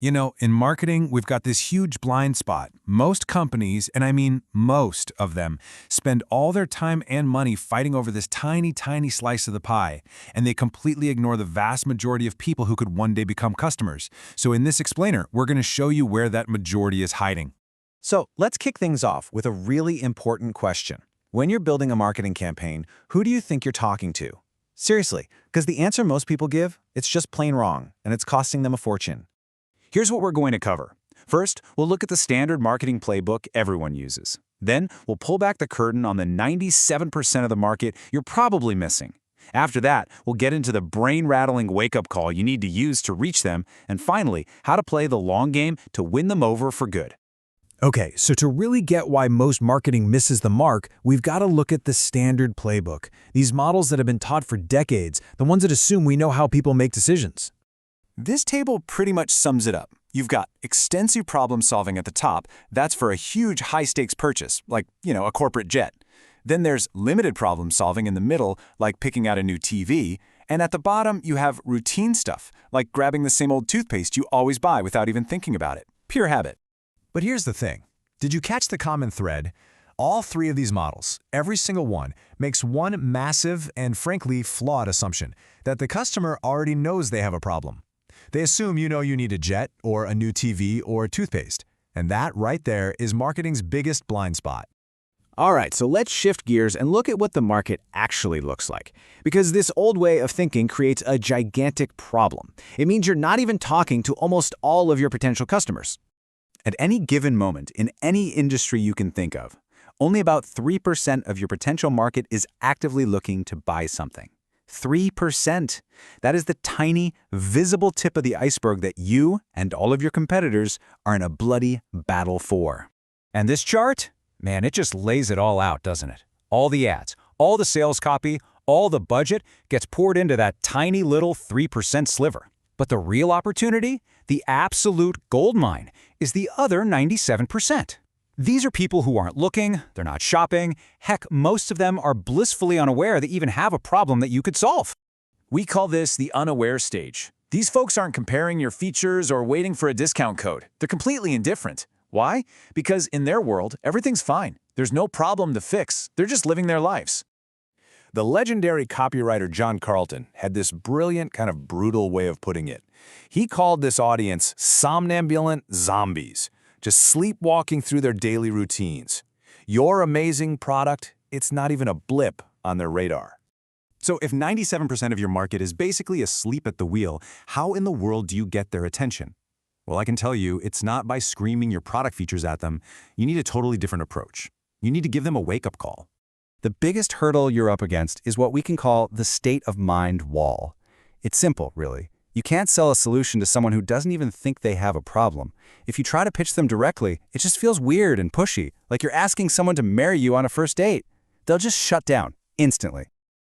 You know, in marketing, we've got this huge blind spot. Most companies, and I mean most of them, spend all their time and money fighting over this tiny, tiny slice of the pie, and they completely ignore the vast majority of people who could one day become customers. So in this explainer, we're going to show you where that majority is hiding. So let's kick things off with a really important question. When you're building a marketing campaign, who do you think you're talking to? Seriously, because the answer most people give, it's just plain wrong, and it's costing them a fortune. Here's what we're going to cover. First, we'll look at the standard marketing playbook everyone uses. Then, we'll pull back the curtain on the 97% of the market you're probably missing. After that, we'll get into the brain-rattling wake-up call you need to use to reach them, and finally, how to play the long game to win them over for good. Okay, so to really get why most marketing misses the mark, we've got to look at the standard playbook. These models that have been taught for decades, the ones that assume we know how people make decisions. This table pretty much sums it up. You've got extensive problem solving at the top. That's for a huge high-stakes purchase, like, a corporate jet. Then there's limited problem solving in the middle, like picking out a new TV. And at the bottom, you have routine stuff, like grabbing the same old toothpaste you always buy without even thinking about it. Pure habit. But here's the thing. Did you catch the common thread? All three of these models, every single one, makes one massive and frankly flawed assumption that the customer already knows they have a problem. They assume you know you need a jet or a new TV or a toothpaste. And that right there is marketing's biggest blind spot. All right, so let's shift gears and look at what the market actually looks like. Because this old way of thinking creates a gigantic problem. It means you're not even talking to almost all of your potential customers. At any given moment, in any industry you can think of, only about 3% of your potential market is actively looking to buy something. 3%. That is the tiny, visible tip of the iceberg that you and all of your competitors are in a bloody battle for. And this chart? Man, it just lays it all out, doesn't it? All the ads, all the sales copy, all the budget gets poured into that tiny little 3% sliver. But the real opportunity, the absolute gold mine, is the other 97%. These are people who aren't looking, they're not shopping. Heck, most of them are blissfully unaware they even have a problem that you could solve. We call this the unaware stage. These folks aren't comparing your features or waiting for a discount code. They're completely indifferent. Why? Because in their world, everything's fine. There's no problem to fix. They're just living their lives. The legendary copywriter John Carlton had this brilliant, kind of brutal way of putting it. He called this audience somnambulant zombies, just sleepwalking through their daily routines. Your amazing product, it's not even a blip on their radar. So if 97% of your market is basically asleep at the wheel, how in the world do you get their attention? Well, I can tell you, it's not by screaming your product features at them. You need a totally different approach. You need to give them a wake-up call. The biggest hurdle you're up against is what we can call the state of mind wall. It's simple, really. You can't sell a solution to someone who doesn't even think they have a problem. If you try to pitch them directly, it just feels weird and pushy, like you're asking someone to marry you on a first date. They'll just shut down instantly.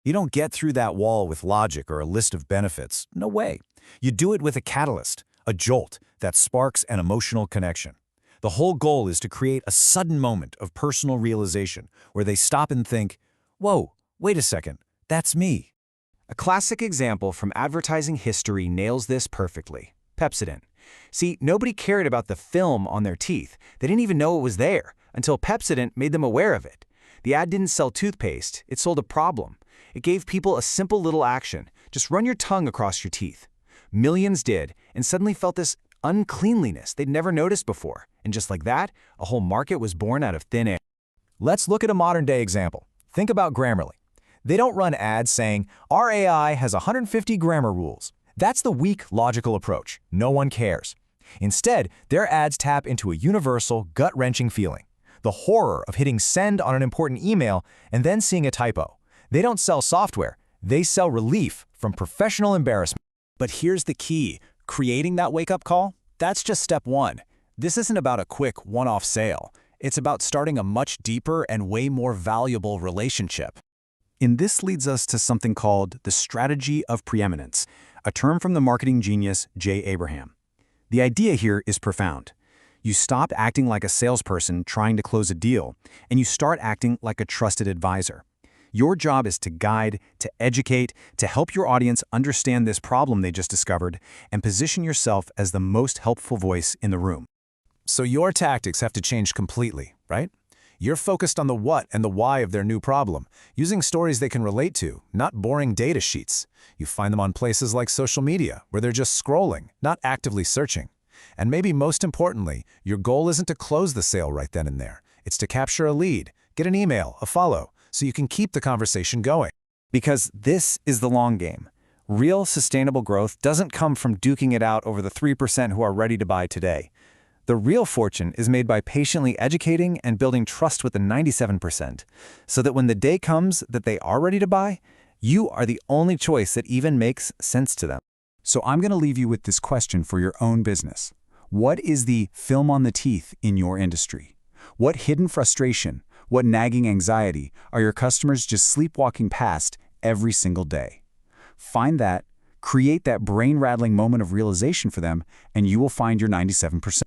You don't get through that wall with logic or a list of benefits. No way. You do it with a catalyst, a jolt that sparks an emotional connection. The whole goal is to create a sudden moment of personal realization where they stop and think, whoa, wait a second, that's me. A classic example from advertising history nails this perfectly. Pepsodent. See, nobody cared about the film on their teeth. They didn't even know it was there until Pepsodent made them aware of it. The ad didn't sell toothpaste, it sold a problem. It gave people a simple little action. Just run your tongue across your teeth. Millions did, and suddenly felt this uncleanliness they'd never noticed before. And just like that, a whole market was born out of thin air. Let's look at a modern-day example. Think about Grammarly. They don't run ads saying, our AI has 150 grammar rules. That's the weak, logical approach. No one cares. Instead, their ads tap into a universal, gut-wrenching feeling. The horror of hitting send on an important email and then seeing a typo. They don't sell software. They sell relief from professional embarrassment. But here's the key. Creating that wake-up call, that's just step one. This isn't about a quick one-off sale. It's about starting a much deeper and way more valuable relationship. And this leads us to something called the strategy of preeminence, a term from the marketing genius Jay Abraham. The idea here is profound. You stop acting like a salesperson trying to close a deal, and you start acting like a trusted advisor. Your job is to guide, to educate, to help your audience understand this problem they just discovered, and position yourself as the most helpful voice in the room. So your tactics have to change completely, right? You're focused on the what and the why of their new problem, using stories they can relate to, not boring data sheets. You find them on places like social media, where they're just scrolling, not actively searching. And maybe most importantly, your goal isn't to close the sale right then and there. It's to capture a lead, get an email, a follow, so you can keep the conversation going. Because this is the long game. Real sustainable growth doesn't come from duking it out over the 3% who are ready to buy today. The real fortune is made by patiently educating and building trust with the 97%, so that when the day comes that they are ready to buy, you are the only choice that even makes sense to them. So I'm going to leave you with this question for your own business. What is the film on the teeth in your industry? What hidden frustration, what nagging anxiety are your customers just sleepwalking past every single day? Find that, create that brain-rattling moment of realization for them, and you will find your 97%.